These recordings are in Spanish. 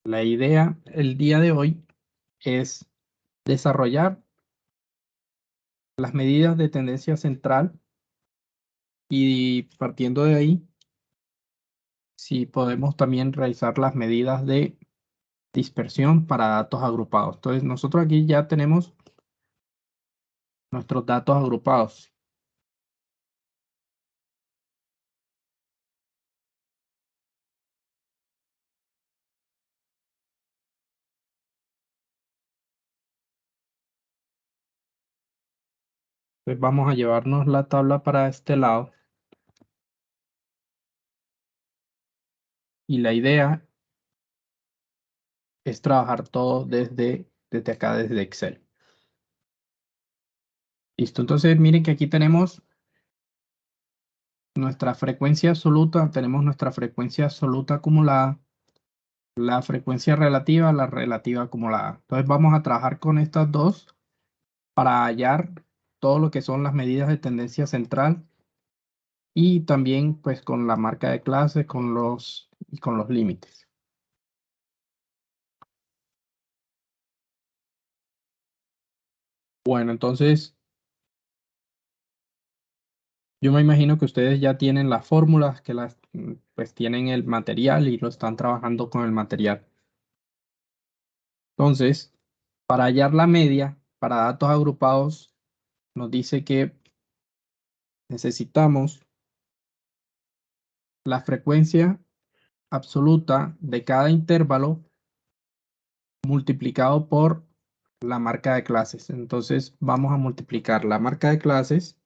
La idea el día de hoy es desarrollar las medidas de tendencia central y partiendo de ahí, si podemos también realizar las medidas de dispersión para datos agrupados. Entonces, nosotros aquí ya tenemos nuestros datos agrupados. Entonces, vamos a llevarnos la tabla para este lado. Y la idea es trabajar todo desde acá, desde Excel. Listo, entonces miren que aquí tenemos nuestra frecuencia absoluta, tenemos nuestra frecuencia absoluta acumulada, la frecuencia relativa, la relativa acumulada. Entonces vamos a trabajar con estas dos para hallar todo lo que son las medidas de tendencia central y también pues con la marca de clase, con los límites. Bueno, entonces yo me imagino que ustedes ya tienen las fórmulas, que pues tienen el material y lo están trabajando con el material. Entonces, para hallar la media para datos agrupados, nos dice que necesitamos la frecuencia absoluta de cada intervalo multiplicado por la marca de clases. Entonces vamos a multiplicar la marca de clases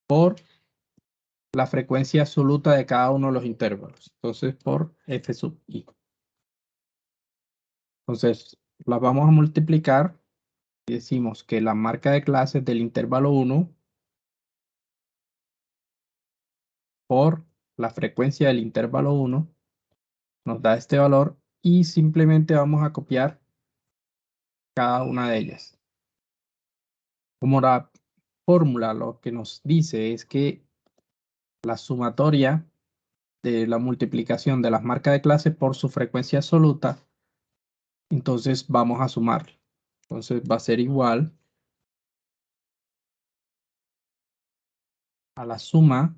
por la frecuencia absoluta de cada uno de los intervalos. Entonces por f sub i. Entonces las vamos a multiplicar y decimos que la marca de clases del intervalo 1 por la frecuencia del intervalo 1 nos da este valor y simplemente vamos a copiar cada una de ellas. Como la fórmula lo que nos dice es que la sumatoria de la multiplicación de las marcas de clase por su frecuencia absoluta, entonces vamos a sumar. Entonces va a ser igual a la suma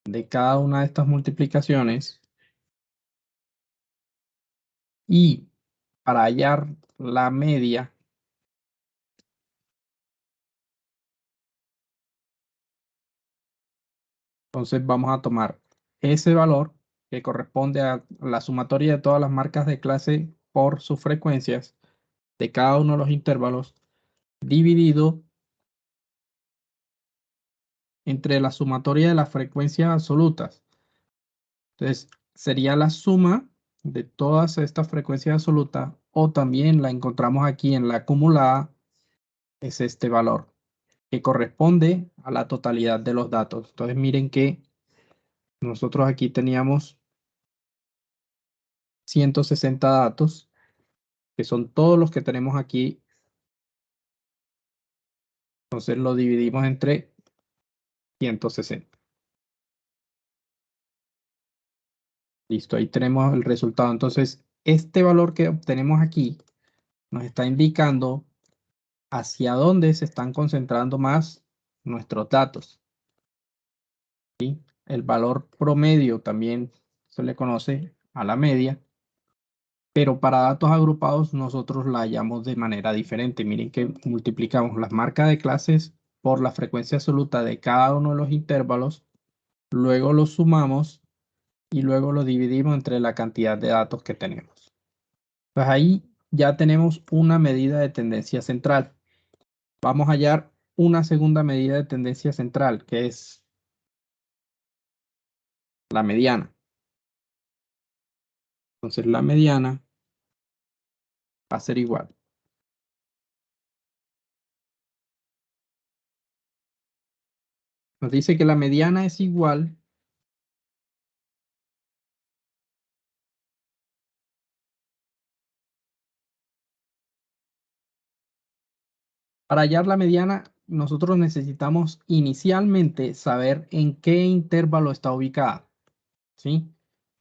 de cada una de estas multiplicaciones y para hallar la media, entonces vamos a tomar ese valor que corresponde a la sumatoria de todas las marcas de clase por sus frecuencias de cada uno de los intervalos dividido entre la sumatoria de las frecuencias absolutas. Entonces, sería la suma de todas estas frecuencias absolutas o también la encontramos aquí en la acumulada, es este valor que corresponde a la totalidad de los datos. Entonces, miren que nosotros aquí teníamos 160 datos, que son todos los que tenemos aquí. Entonces, lo dividimos entre 160. Listo, ahí tenemos el resultado. Entonces, este valor que obtenemos aquí nos está indicando hacia dónde se están concentrando más nuestros datos. ¿Sí? El valor promedio también se le conoce a la media, pero para datos agrupados nosotros la hallamos de manera diferente. Miren que multiplicamos las marcas de clases por la frecuencia absoluta de cada uno de los intervalos, luego los sumamos y luego lo dividimos entre la cantidad de datos que tenemos. Pues ahí ya tenemos una medida de tendencia central. Vamos a hallar una segunda medida de tendencia central, que es la mediana. Entonces la mediana va a ser igual. Nos dice que la mediana es igual para hallar la mediana. Nosotros necesitamos inicialmente saber en qué intervalo está ubicada. ¿sí?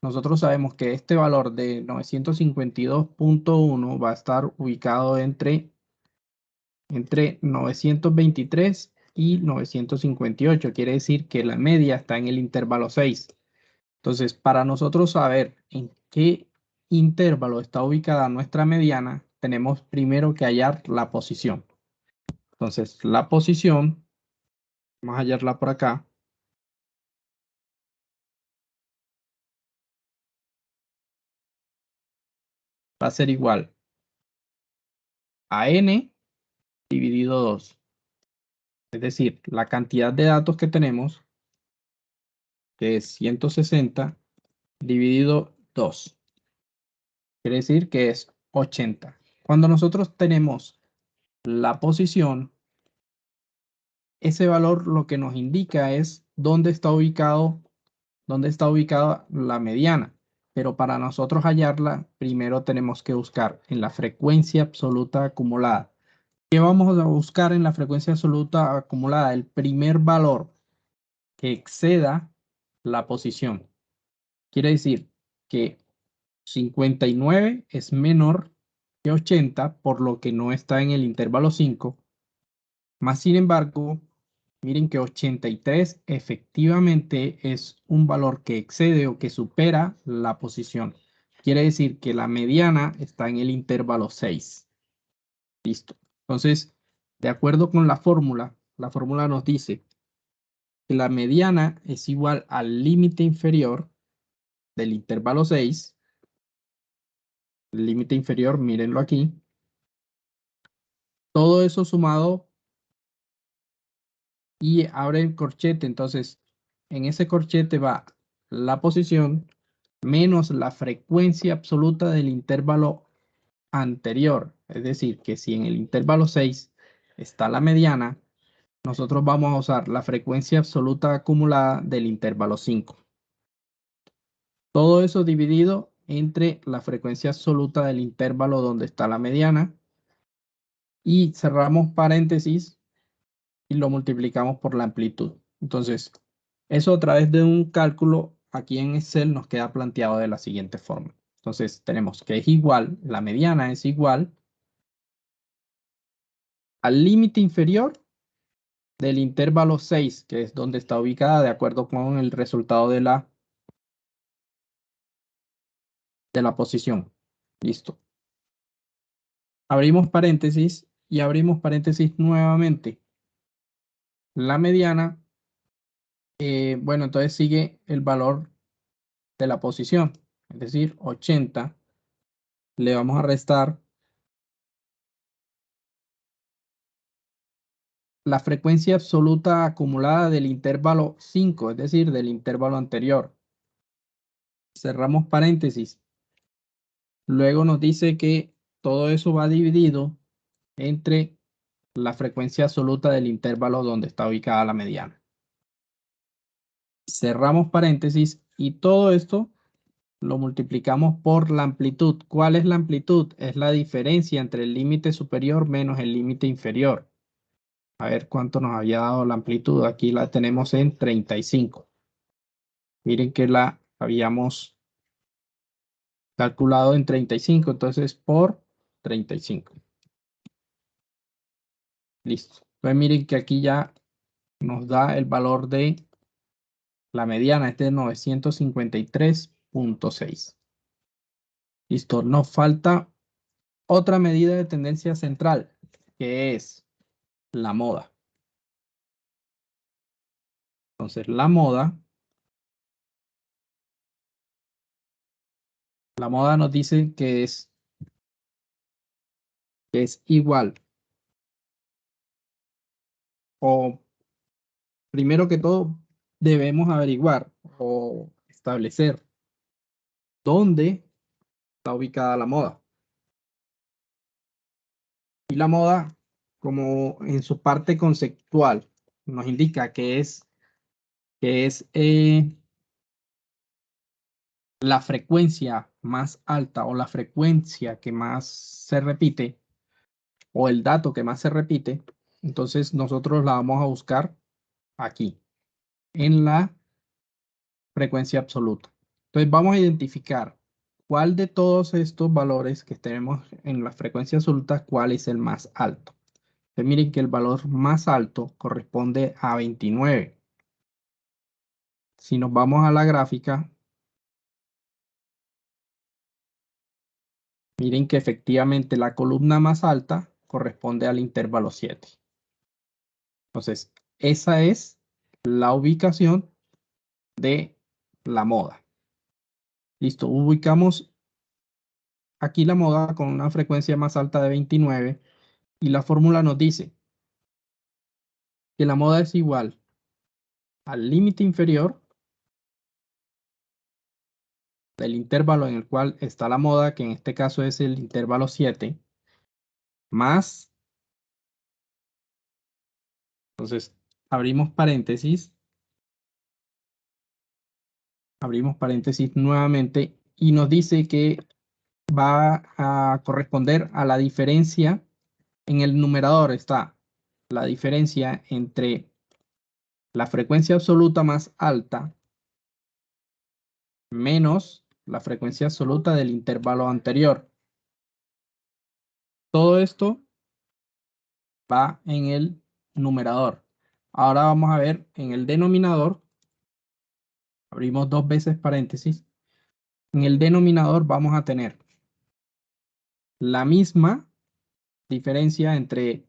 Nosotros sabemos que este valor de 952.1 va a estar ubicado entre 923 y 958. Quiere decir que la media está en el intervalo 6. Entonces, para nosotros saber en qué intervalo está ubicada nuestra mediana, tenemos primero que hallar la posición. Entonces, la posición, vamos a hallarla por acá, va a ser igual a n dividido 2. Es decir, la cantidad de datos que tenemos, que es 160, dividido 2. Quiere decir que es 80. Cuando nosotros tenemos la posición, ese valor lo que nos indica es dónde está ubicada la mediana. Pero para nosotros hallarla, primero tenemos que buscar en la frecuencia absoluta acumulada. ¿Qué vamos a buscar en la frecuencia absoluta acumulada? El primer valor que exceda la posición. Quiere decir que 59 es menor que 80, por lo que no está en el intervalo 5. Más sin embargo, miren que 83 efectivamente es un valor que excede o que supera la posición. Quiere decir que la mediana está en el intervalo 6. Listo. Entonces, de acuerdo con la fórmula nos dice que la mediana es igual al límite inferior del intervalo 6. El límite inferior, mírenlo aquí. Todo eso sumado y abre el corchete. Entonces, en ese corchete va la posición menos la frecuencia absoluta del intervalo anterior. Es decir, que si en el intervalo 6 está la mediana, nosotros vamos a usar la frecuencia absoluta acumulada del intervalo 5. Todo eso dividido entre la frecuencia absoluta del intervalo donde está la mediana. Y cerramos paréntesis y lo multiplicamos por la amplitud. Entonces, eso a través de un cálculo aquí en Excel nos queda planteado de la siguiente forma. Entonces, tenemos que es igual, la mediana es igual al límite inferior del intervalo 6, que es donde está ubicada de acuerdo con el resultado de la posición. Listo. Abrimos paréntesis y abrimos paréntesis nuevamente. La mediana, bueno, entonces sigue el valor de la posición, es decir, 80. Le vamos a restar la frecuencia absoluta acumulada del intervalo 5, es decir, del intervalo anterior. Cerramos paréntesis. Luego nos dice que todo eso va dividido entre la frecuencia absoluta del intervalo donde está ubicada la mediana. Cerramos paréntesis y todo esto lo multiplicamos por la amplitud. ¿Cuál es la amplitud? Es la diferencia entre el límite superior menos el límite inferior. A ver cuánto nos había dado la amplitud. Aquí la tenemos en 35. Miren que la habíamos calculado en 35, entonces por 35. Listo. Entonces miren que aquí ya nos da el valor de la mediana, este es 953.6. Listo. Nos falta otra medida de tendencia central, que es la moda. Entonces la moda nos dice que es igual, o primero que todo debemos averiguar o establecer dónde está ubicada la moda. Y la moda, como en su parte conceptual, nos indica que es la frecuencia más alta o la frecuencia que más se repite o el dato que más se repite. Entonces nosotros la vamos a buscar aquí, en la frecuencia absoluta. Entonces vamos a identificar cuál de todos estos valores que tenemos en la frecuencia absoluta, cuál es el más alto. Entonces miren que el valor más alto corresponde a 29. Si nos vamos a la gráfica, miren que efectivamente la columna más alta corresponde al intervalo 7. Entonces, esa es la ubicación de la moda. Listo, ubicamos aquí la moda con una frecuencia más alta de 29 y la fórmula nos dice que la moda es igual al límite inferior del intervalo en el cual está la moda, que en este caso es el intervalo 7, más, entonces abrimos paréntesis nuevamente y nos dice que va a corresponder a la diferencia. En el numerador está la diferencia entre la frecuencia absoluta más alta menos la frecuencia absoluta del intervalo anterior. Todo esto va en el numerador. Ahora vamos a ver en el denominador. Abrimos dos veces paréntesis. En el denominador vamos a tener la misma diferencia entre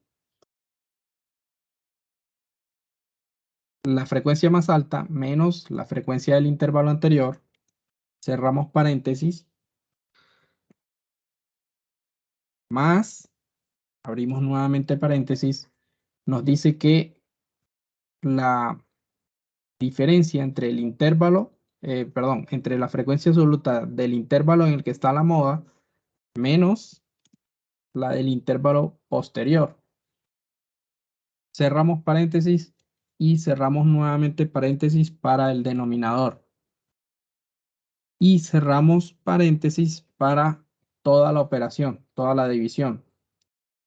la frecuencia más alta menos la frecuencia del intervalo anterior. Cerramos paréntesis. Más, abrimos nuevamente paréntesis. Nos dice que la diferencia entre el intervalo, entre la frecuencia absoluta del intervalo en el que está la moda menos la del intervalo posterior. Cerramos paréntesis y cerramos nuevamente paréntesis para el denominador. Y cerramos paréntesis para toda la operación, toda la división.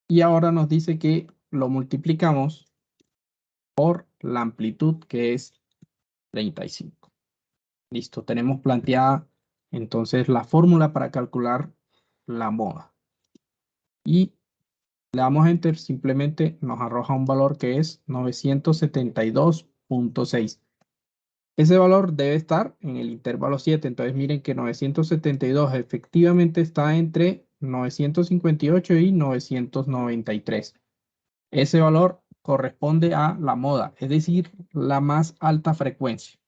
Y ahora nos dice que lo multiplicamos por la amplitud, que es 35. Listo, tenemos planteada entonces la fórmula para calcular la moda. Y le damos Enter, simplemente nos arroja un valor que es 972.6. Ese valor debe estar en el intervalo 7. Entonces miren que 972 efectivamente está entre 958 y 993. Ese valor corresponde a la moda, es decir, la más alta frecuencia.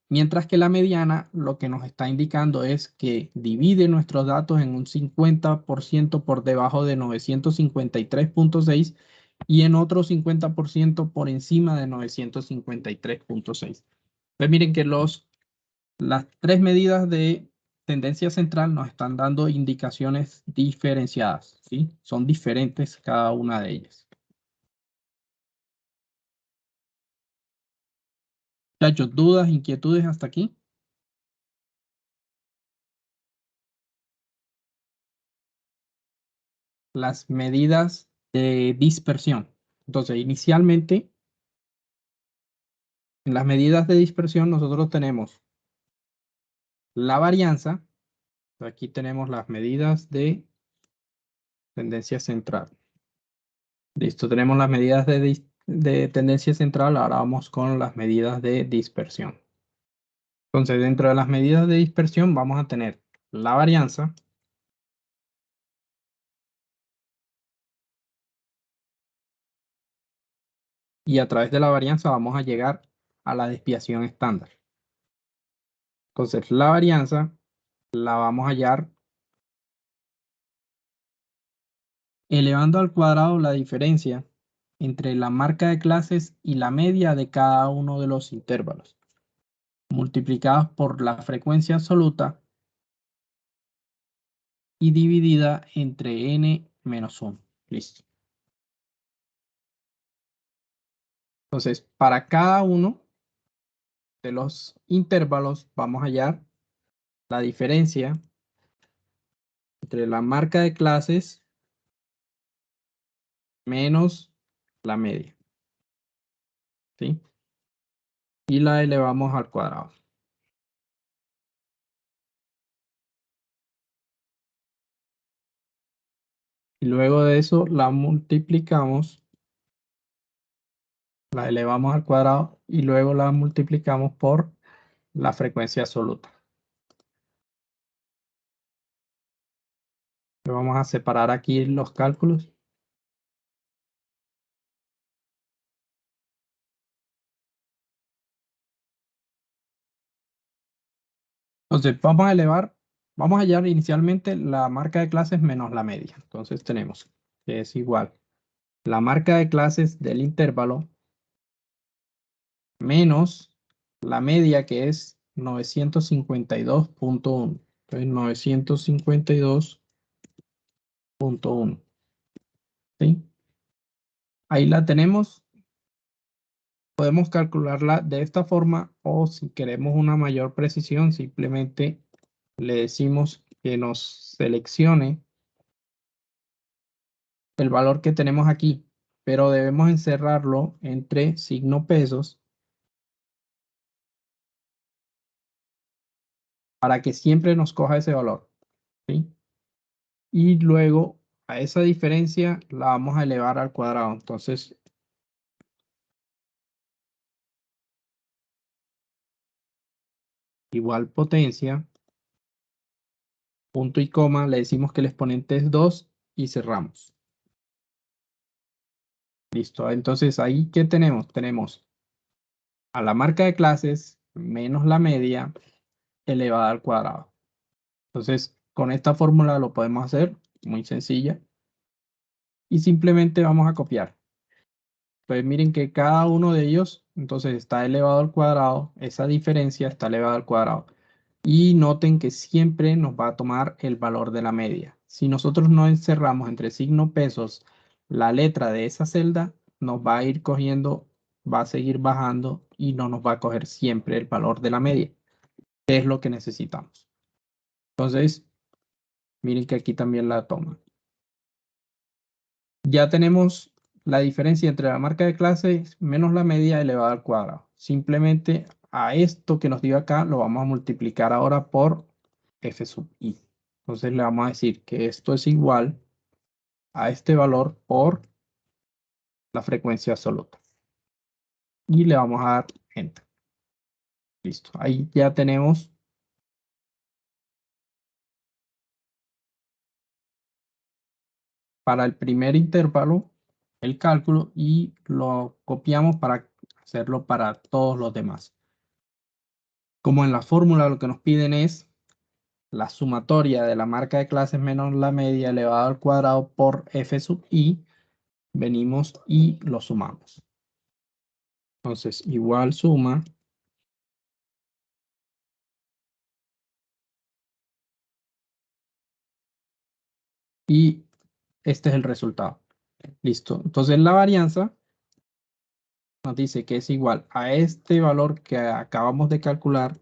Mientras que la mediana lo que nos está indicando es que divide nuestros datos en un 50% por debajo de 953.6 y en otro 50% por encima de 953.6. Pues miren que las tres medidas de tendencia central nos están dando indicaciones diferenciadas, ¿sí? Son diferentes cada una de ellas. Muchachos, ¿dudas, inquietudes hasta aquí? Las medidas de dispersión. Entonces, inicialmente, en las medidas de dispersión nosotros tenemos la varianza. Aquí tenemos las medidas de tendencia central. Listo, tenemos las medidas de tendencia central. Ahora vamos con las medidas de dispersión. Entonces, dentro de las medidas de dispersión vamos a tener la varianza, y a través de la varianza vamos a llegar a la desviación estándar. Entonces, la varianza la vamos a hallar elevando al cuadrado la diferencia entre la marca de clases y la media de cada uno de los intervalos, multiplicados por la frecuencia absoluta y dividida entre n menos 1. Listo. Entonces, para cada uno de los intervalos vamos a hallar la diferencia entre la marca de clases menos la media, ¿sí? Y la elevamos al cuadrado. Y luego de eso la multiplicamos, la elevamos al cuadrado y luego la multiplicamos por la frecuencia absoluta. Vamos a separar aquí los cálculos. Entonces, vamos a hallar inicialmente la marca de clases menos la media. Entonces, tenemos que es igual la marca de clases del intervalo menos la media, que es 952.1. Entonces, 952.1. ¿Sí? Ahí la tenemos. Podemos calcularla de esta forma o si queremos una mayor precisión, simplemente le decimos que nos seleccione el valor que tenemos aquí, pero debemos encerrarlo entre signo pesos para que siempre nos coja ese valor, ¿sí? Y luego a esa diferencia la vamos a elevar al cuadrado. Entonces, igual potencia, punto y coma, le decimos que el exponente es 2 y cerramos. Listo. Entonces, ahí, ¿qué tenemos? Tenemos a la marca de clases menos la media elevada al cuadrado. Entonces, con esta fórmula lo podemos hacer, muy sencilla, y simplemente vamos a copiar. Pues miren que cada uno de ellos, entonces está elevado al cuadrado, esa diferencia está elevada al cuadrado. Y noten que siempre nos va a tomar el valor de la media. Si nosotros no encerramos entre signo pesos la letra de esa celda, nos va a ir cogiendo, va a seguir bajando y no nos va a coger siempre el valor de la media, que es lo que necesitamos. Entonces, miren que aquí también la toma. Ya tenemos la diferencia entre la marca de clase menos la media elevada al cuadrado. Simplemente a esto que nos dio acá lo vamos a multiplicar ahora por f sub i. Entonces le vamos a decir que esto es igual a este valor por la frecuencia absoluta. Y le vamos a dar Enter. Listo. Ahí ya tenemos para el primer intervalo el cálculo y lo copiamos para hacerlo para todos los demás. Como en la fórmula lo que nos piden es la sumatoria de la marca de clases menos la media elevado al cuadrado por f sub i, venimos y lo sumamos. Entonces, igual suma. Y este es el resultado. Listo. Entonces, la varianza nos dice que es igual a este valor que acabamos de calcular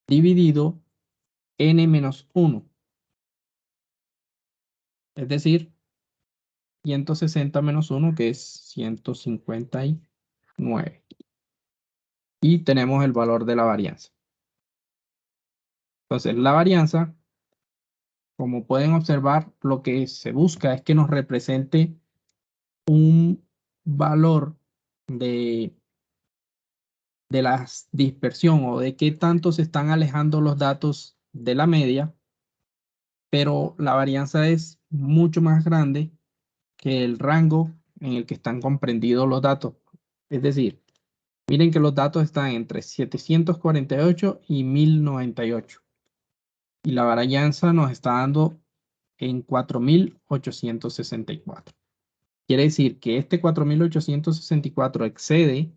dividido n menos 1. Es decir, 160 menos 1, que es 159. Y tenemos el valor de la varianza. Entonces, la varianza, como pueden observar, lo que se busca es que nos represente un valor de la dispersión o de qué tanto se están alejando los datos de la media, pero la varianza es mucho más grande que el rango en el que están comprendidos los datos. Es decir, miren que los datos están entre 748 y 1098. Y la varianza nos está dando en 4864. Quiere decir que este 4864 excede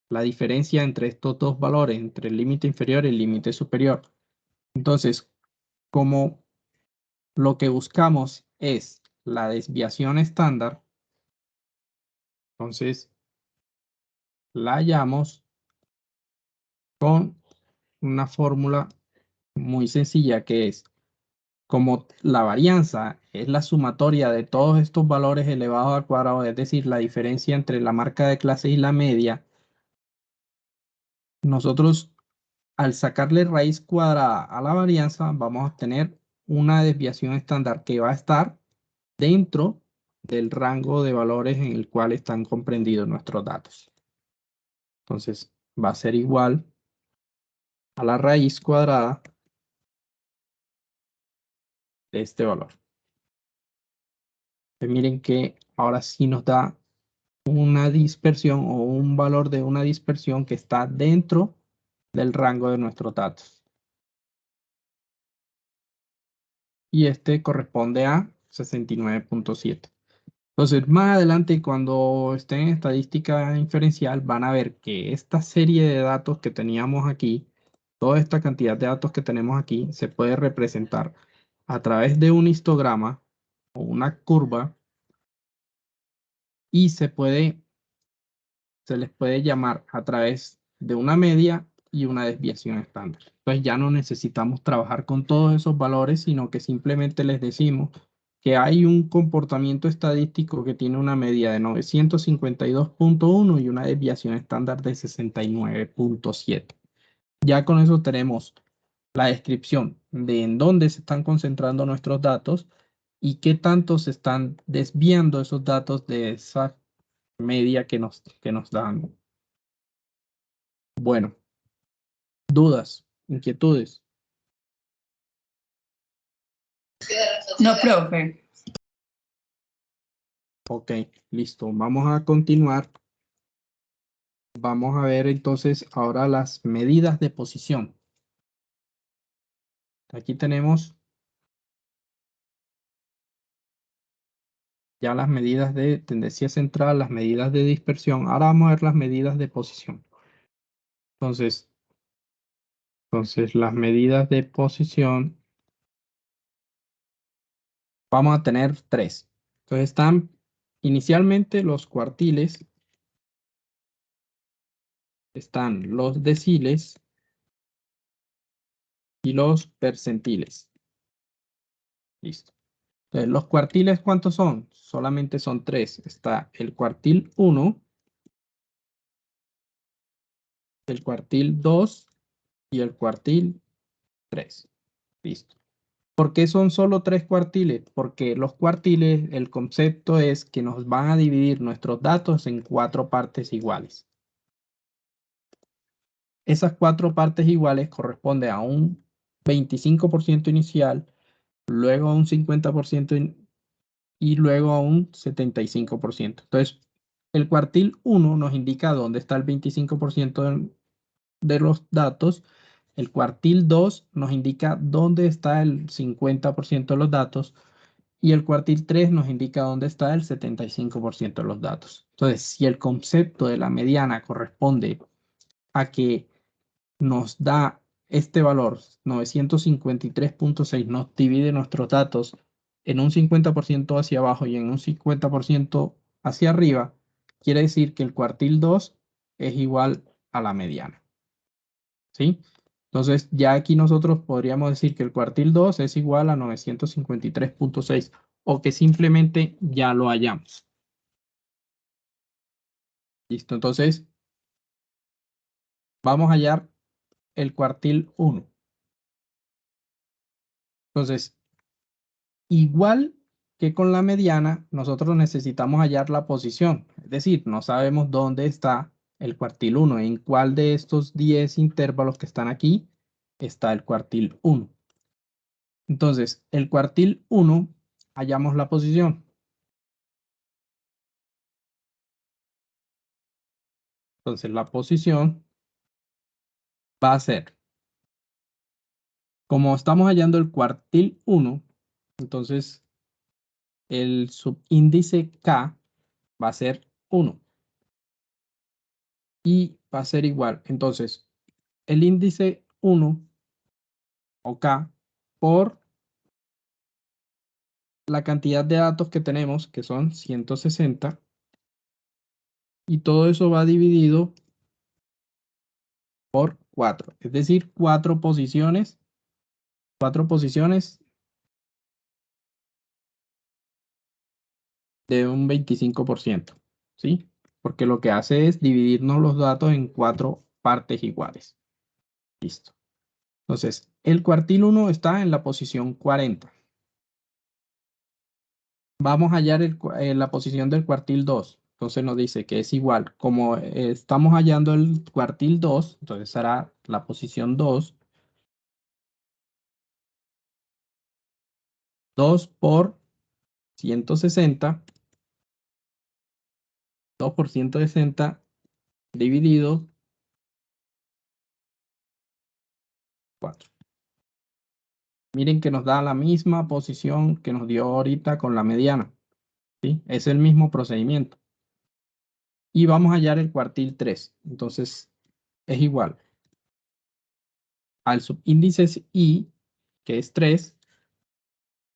la diferencia entre estos dos valores, entre el límite inferior y el límite superior. Entonces, como lo que buscamos es la desviación estándar, entonces la hallamos con una fórmula muy sencilla que es, como la varianza es la sumatoria de todos estos valores elevados al cuadrado, es decir, la diferencia entre la marca de clase y la media, nosotros al sacarle raíz cuadrada a la varianza vamos a obtener una desviación estándar que va a estar dentro del rango de valores en el cual están comprendidos nuestros datos. Entonces, va a ser igual a la raíz cuadrada de este valor. Pues miren que ahora sí nos da una dispersión o un valor de una dispersión que está dentro del rango de nuestros datos. Y este corresponde a 69.7. Entonces, más adelante, cuando estén en estadística inferencial, van a ver que esta serie de datos que teníamos aquí, toda esta cantidad de datos que tenemos aquí, se puede representar a través de un histograma o una curva y se les puede llamar a través de una media y una desviación estándar. Entonces ya no necesitamos trabajar con todos esos valores, sino que simplemente les decimos que hay un comportamiento estadístico que tiene una media de 952.1 y una desviación estándar de 69.7. Ya con eso tenemos la descripción de en dónde se están concentrando nuestros datos y qué tanto se están desviando esos datos de esa media que nos dan. Bueno, dudas, inquietudes. No, profe. Ok, listo. Vamos a continuar. Vamos a ver entonces ahora las medidas de posición. Aquí tenemos ya las medidas de tendencia central, las medidas de dispersión. Ahora vamos a ver las medidas de posición. Entonces las medidas de posición, vamos a tener tres. Entonces están inicialmente los cuartiles, están los deciles y los percentiles. Listo. Entonces, los cuartiles, ¿cuántos son? Solamente son tres. Está el cuartil 1, el cuartil 2 y el cuartil 3. Listo. ¿Por qué son solo tres cuartiles? Porque los cuartiles, el concepto es que nos van a dividir nuestros datos en cuatro partes iguales. Esas cuatro partes iguales corresponden a un 25% inicial, luego a un 50% y luego a un 75%. Entonces, el cuartil 1 nos indica dónde está el 25% de los datos. El cuartil 2 nos indica dónde está el 50% de los datos. Y el cuartil 3 nos indica dónde está el 75% de los datos. Entonces, si el concepto de la mediana corresponde a que nos da este valor, 953.6, nos divide nuestros datos en un 50% hacia abajo y en un 50% hacia arriba, quiere decir que el cuartil 2 es igual a la mediana. ¿Sí? Entonces, ya aquí nosotros podríamos decir que el cuartil 2 es igual a 953.6 o que simplemente ya lo hallamos. Listo, entonces vamos a hallar el cuartil 1. Entonces, igual que con la mediana, nosotros necesitamos hallar la posición. Es decir, no sabemos dónde está el cuartil 1, en cuál de estos 10 intervalos que están aquí está el cuartil 1. Entonces, el cuartil 1, hallamos la posición. Entonces, la posición va a ser, como estamos hallando el cuartil 1, entonces el subíndice K va a ser 1 y va a ser igual. Entonces, el índice 1 o K por la cantidad de datos que tenemos, que son 160, y todo eso va dividido por 4, es decir, 4 posiciones de un 25%, ¿sí? Porque lo que hace es dividirnos los datos en 4 partes iguales. Listo. Entonces, el cuartil 1 está en la posición 40. Vamos a hallar la posición del cuartil 2. Entonces nos dice que es igual. Como estamos hallando el cuartil 2, entonces será la posición 2. 2 por 160. 2 por 160 dividido 4. Miren que nos da la misma posición que nos dio ahorita con la mediana. ¿Sí? Es el mismo procedimiento. Y vamos a hallar el cuartil 3. Entonces es igual al subíndice I, que es 3,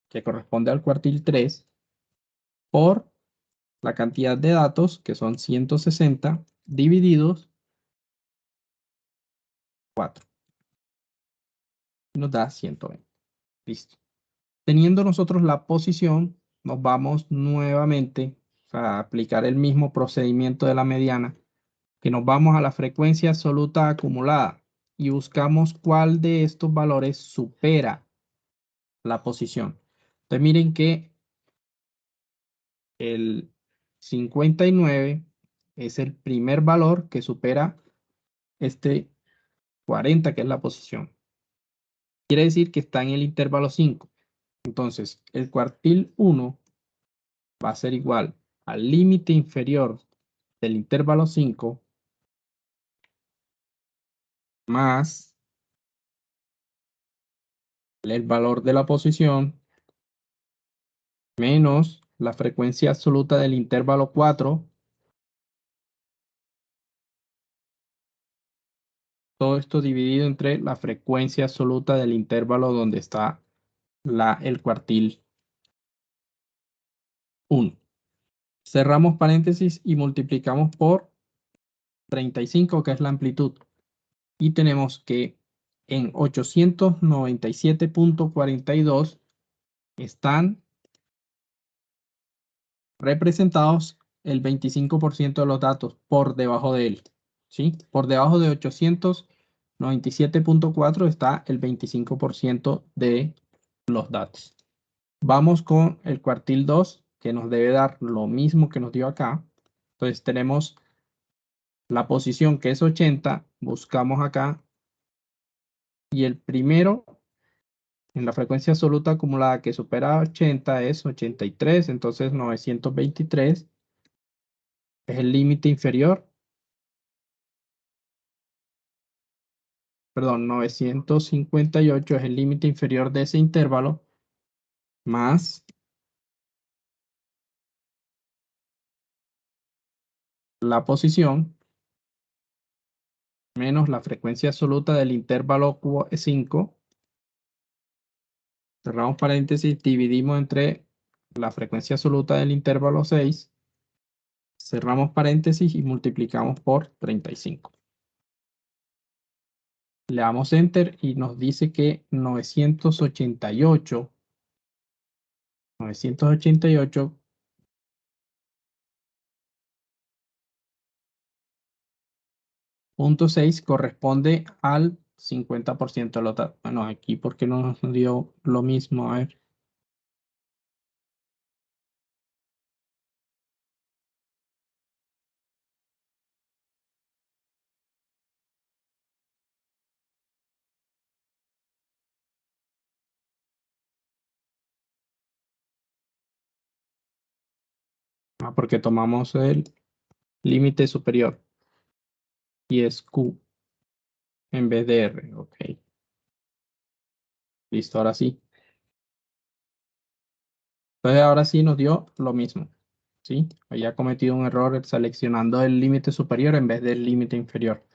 que corresponde al cuartil 3, por la cantidad de datos, que son 160, divididos 4. Y nos da 120. Listo. Teniendo nosotros la posición, nos vamos nuevamente a aplicar el mismo procedimiento de la mediana, que nos vamos a la frecuencia absoluta acumulada y buscamos cuál de estos valores supera la posición. Entonces miren que el 59 es el primer valor que supera este 40, que es la posición. Quiere decir que está en el intervalo 5. Entonces, el cuartil 1 va a ser igual al límite inferior del intervalo 5 más el valor de la posición menos la frecuencia absoluta del intervalo 4. Todo esto dividido entre la frecuencia absoluta del intervalo donde está el cuartil 1. Cerramos paréntesis y multiplicamos por 35, que es la amplitud. Y tenemos que en 897.42 están representados el 25% de los datos por debajo de él. ¿Sí? Por debajo de 897.4 está el 25% de los datos. Vamos con el cuartil 2, que nos debe dar lo mismo que nos dio acá. Entonces tenemos la posición, que es 80, buscamos acá, y el primero en la frecuencia absoluta acumulada que supera 80 es 83, entonces 923 es el límite inferior, perdón, 958 es el límite inferior de ese intervalo, más la posición, menos la frecuencia absoluta del intervalo 5. Cerramos paréntesis, dividimos entre la frecuencia absoluta del intervalo 6, cerramos paréntesis y multiplicamos por 35. Le damos Enter y nos dice que 988.6 corresponde al 50% de los datos. Bueno, aquí porque no nos dio lo mismo. A ver. Porque tomamos el límite superior y es Q en vez de R. Ok. Listo, ahora sí. Entonces ahora sí nos dio lo mismo. ¿Sí? Había cometido un error seleccionando el límite superior en vez del límite inferior.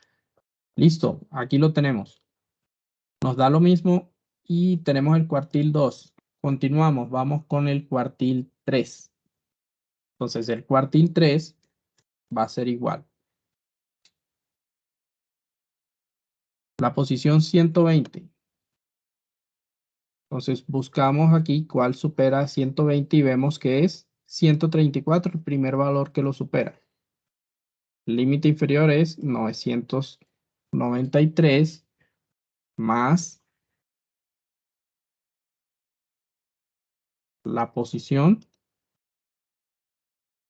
Listo, aquí lo tenemos. Nos da lo mismo y tenemos el cuartil 2. Continuamos, vamos con el cuartil 3. Entonces el cuartil 3 va a ser igual. La posición 120. Entonces buscamos aquí cuál supera 120 y vemos que es 134, el primer valor que lo supera. El límite inferior es 993 más la posición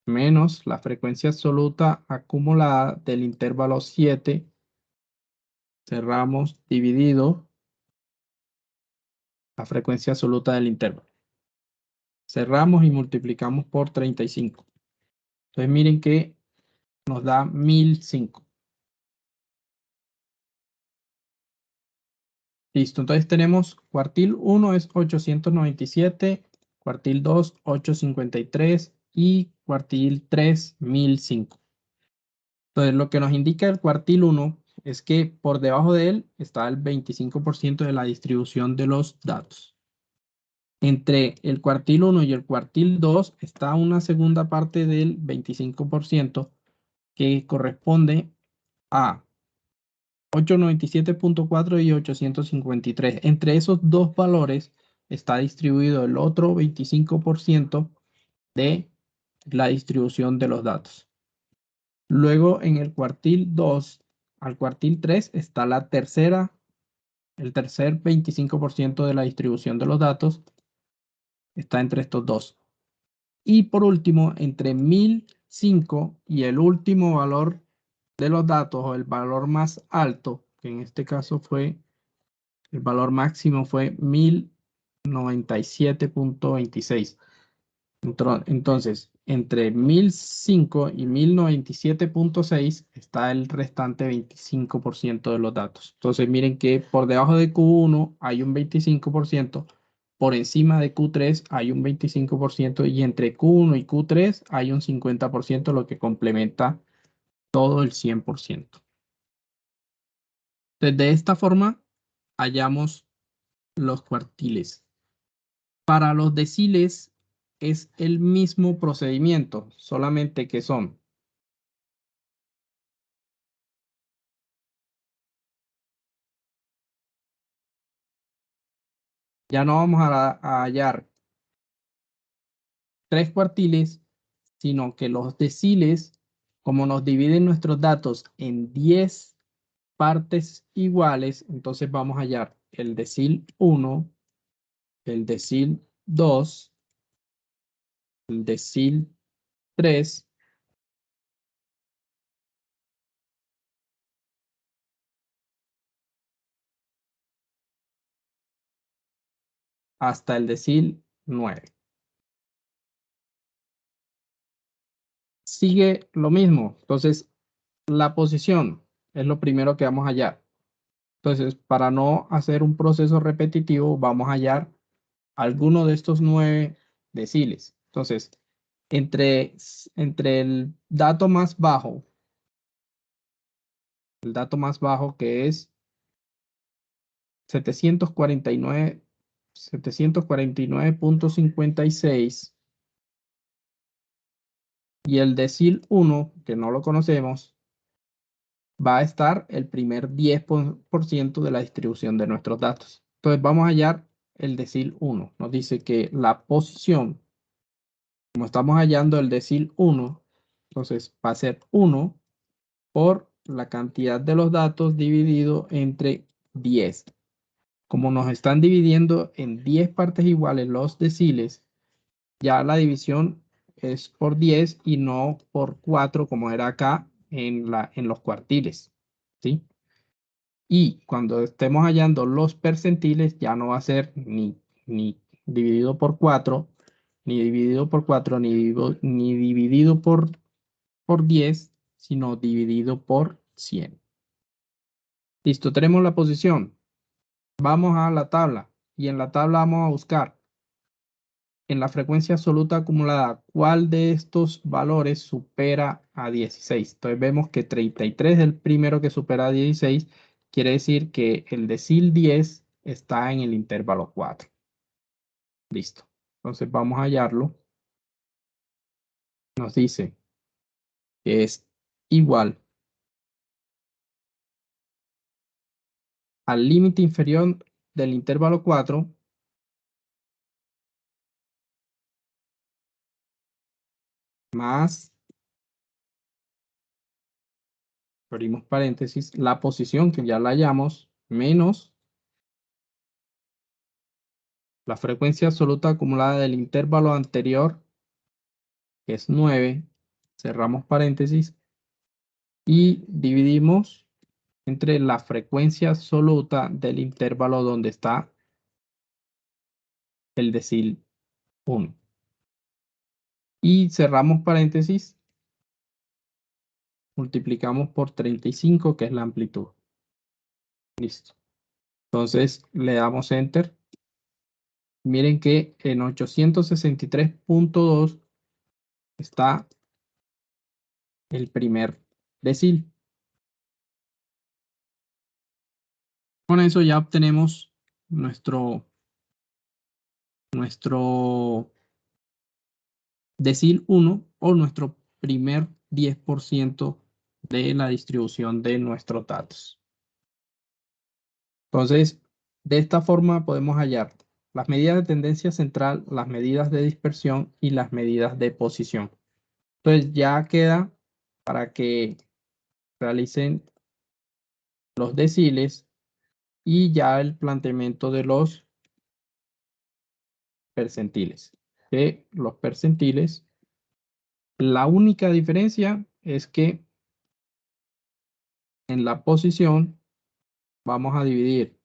menos la frecuencia absoluta acumulada del intervalo 7, cerramos, dividido la frecuencia absoluta del intervalo. Cerramos y multiplicamos por 35. Entonces miren que nos da 1005. Listo, entonces tenemos cuartil 1 es 897, cuartil 2 853 y cuartil 3 1005. Entonces lo que nos indica el cuartil 1 es que por debajo de él está el 25% de la distribución de los datos. Entre el cuartil 1 y el cuartil 2 está una segunda parte del 25% que corresponde a 897.4 y 853. Entre esos dos valores está distribuido el otro 25% de la distribución de los datos. Luego en el cuartil 2 al cuartil 3 está el tercer 25% de la distribución de los datos está entre estos dos. Y por último, entre 1005 y el último valor de los datos o el valor más alto, que en este caso fue, el valor máximo fue 1097.26. Entonces, entre 1005 y 1097.6 está el restante 25% de los datos. Entonces, miren que por debajo de Q1 hay un 25%, por encima de Q3 hay un 25% y entre Q1 y Q3 hay un 50%, lo que complementa todo el 100%. Entonces, de esta forma, hallamos los cuartiles. Para los deciles es el mismo procedimiento, solamente que son ya no vamos a hallar 3 cuartiles, sino que los deciles, como nos dividen nuestros datos en 10 partes iguales, entonces vamos a hallar el decil 1, el decil 2, el decil 3, hasta el decil 9. Sigue lo mismo, entonces la posición es lo primero que vamos a hallar. Entonces, para no hacer un proceso repetitivo, vamos a hallar alguno de estos 9 deciles. Entonces, entre el dato más bajo que es 749.56 y el decil 1, que no lo conocemos, va a estar el primer 10% de la distribución de nuestros datos. Entonces, vamos a hallar el decil 1. Nos dice que la posición, como estamos hallando el decil 1, entonces va a ser 1 por la cantidad de los datos dividido entre 10. Como nos están dividiendo en 10 partes iguales los deciles, ya la división es por 10 y no por 4 como era acá en los cuartiles, ¿sí? Y cuando estemos hallando los percentiles, ya no va a ser ni dividido por 4, ni dividido por 4, ni dividido por 10, sino dividido por 100. Listo, tenemos la posición. Vamos a la tabla y en la tabla vamos a buscar en la frecuencia absoluta acumulada cuál de estos valores supera a 16. Entonces vemos que 33 es el primero que supera a 16. Quiere decir que el decil 10 está en el intervalo 4. Listo. Entonces vamos a hallarlo. Nos dice que es igual al límite inferior del intervalo 4 más, abrimos paréntesis, la posición que ya la hallamos, menos la frecuencia absoluta acumulada del intervalo anterior, que es 9, cerramos paréntesis y dividimos entre la frecuencia absoluta del intervalo donde está el decil 1. Y cerramos paréntesis, multiplicamos por 35, que es la amplitud. Listo. Entonces le damos Enter. Miren que en 863.2 está el primer decil. Con eso ya obtenemos nuestro decil 1 o nuestro primer 10% de la distribución de nuestros datos. Entonces, de esta forma podemos hallar las medidas de tendencia central, las medidas de dispersión y las medidas de posición. Entonces ya queda para que realicen los deciles y ya el planteamiento de los percentiles. Que los percentiles, la única diferencia es que en la posición vamos a dividir.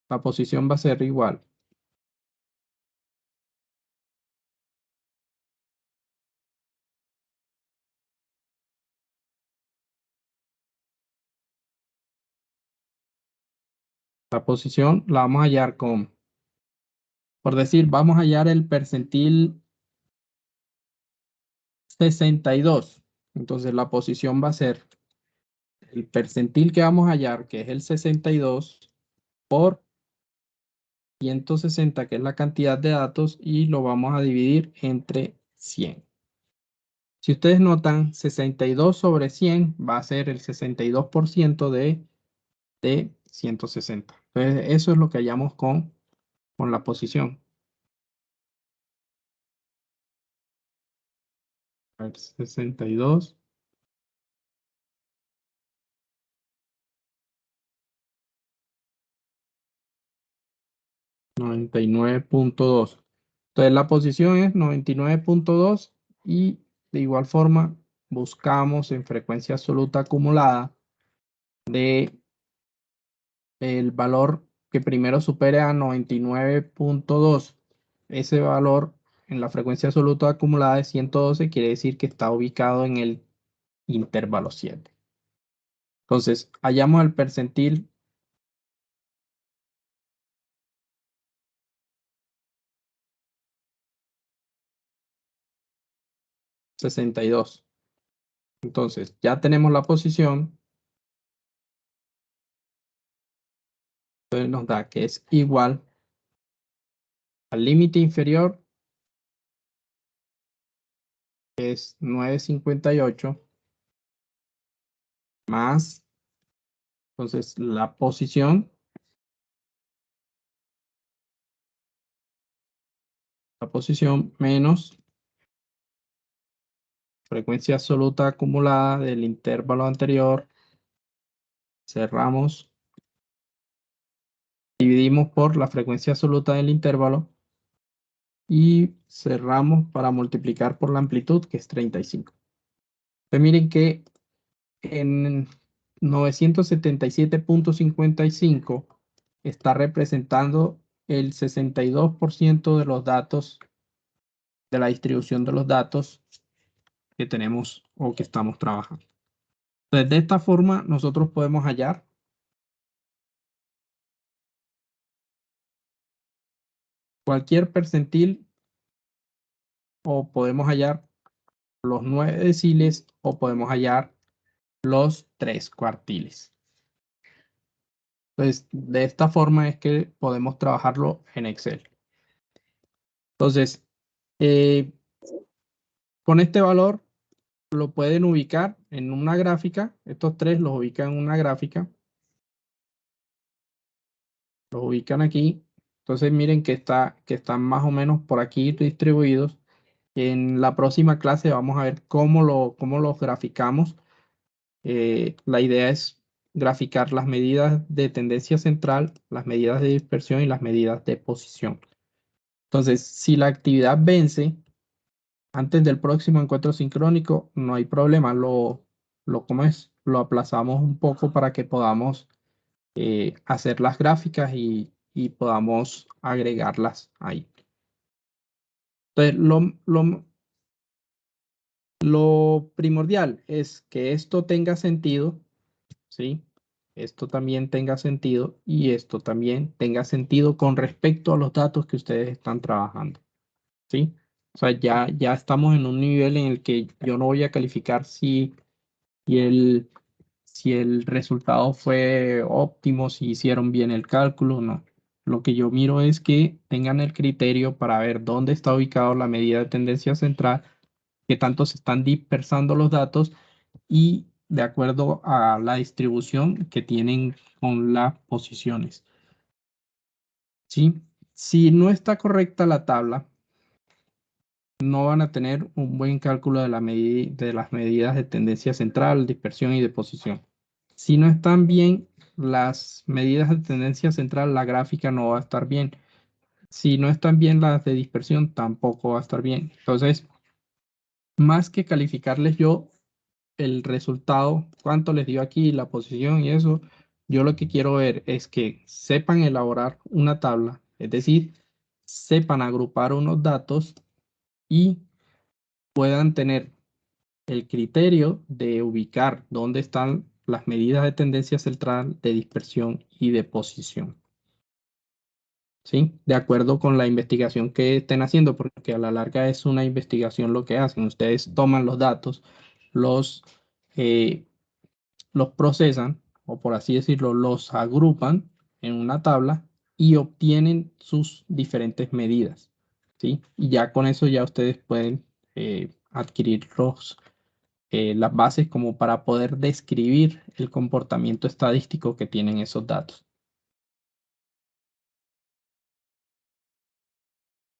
La posición va a ser igual. La posición la vamos a hallar con, por decir, vamos a hallar el percentil 62. Entonces la posición va a ser el percentil que vamos a hallar, que es el 62, por 160, que es la cantidad de datos, y lo vamos a dividir entre 100. Si ustedes notan, 62 sobre 100 va a ser el 62% de 160. Entonces, eso es lo que hallamos con la posición. A ver, 62. 99.2. Entonces la posición es 99.2 y de igual forma buscamos en frecuencia absoluta acumulada de el valor que primero supere a 99.2. Ese valor en la frecuencia absoluta acumulada de 112 quiere decir que está ubicado en el intervalo 7. Entonces hallamos el percentil 62. Entonces ya tenemos la posición. Entonces nos da que es igual al límite inferior, que es 9.58, más, entonces la posición menos frecuencia absoluta acumulada del intervalo anterior. Cerramos, dividimos por la frecuencia absoluta del intervalo y cerramos para multiplicar por la amplitud, que es 35. Entonces miren que en 977.55 está representando el 62% de los datos, de la distribución de los datos que tenemos o que estamos trabajando. Entonces, de esta forma nosotros podemos hallar cualquier percentil, o podemos hallar los 9 deciles, o podemos hallar los 3 cuartiles. Entonces, de esta forma es que podemos trabajarlo en Excel. Entonces, con este valor lo pueden ubicar en una gráfica. Estos tres los ubican en una gráfica. Los ubican aquí. Entonces miren que están más o menos por aquí distribuidos. En la próxima clase vamos a ver cómo los graficamos. La idea es graficar las medidas de tendencia central, las medidas de dispersión y las medidas de posición. Entonces, si la actividad vence, antes del próximo encuentro sincrónico, no hay problema, ¿cómo es? Lo aplazamos un poco para que podamos hacer las gráficas y podamos agregarlas ahí. Entonces, lo primordial es que esto tenga sentido, ¿sí? Esto también tenga sentido y esto también tenga sentido con respecto a los datos que ustedes están trabajando, ¿sí? O sea, ya estamos en un nivel en el que yo no voy a calificar si si el resultado fue óptimo, si hicieron bien el cálculo, no. Lo que yo miro es que tengan el criterio para ver dónde está ubicado la medida de tendencia central, qué tanto se están dispersando los datos y de acuerdo a la distribución que tienen con las posiciones. ¿Sí? Si no está correcta la tabla, no van a tener un buen cálculo de de las medidas de tendencia central, dispersión y de posición. Si no están bien las medidas de tendencia central, la gráfica no va a estar bien. Si no están bien las de dispersión, tampoco va a estar bien. Entonces, más que calificarles yo el resultado, cuánto les dio aquí, la posición y eso, yo lo que quiero ver es que sepan elaborar una tabla, es decir, sepan agrupar unos datos y puedan tener el criterio de ubicar dónde están las medidas de tendencia central, de dispersión y de posición. ¿Sí? De acuerdo con la investigación que estén haciendo, porque a la larga es una investigación lo que hacen. Ustedes toman los datos, los, eh, los procesan, o por así decirlo, los agrupan en una tabla y obtienen sus diferentes medidas. ¿Sí? Y ya con eso ya ustedes pueden adquirir las bases como para poder describir el comportamiento estadístico que tienen esos datos.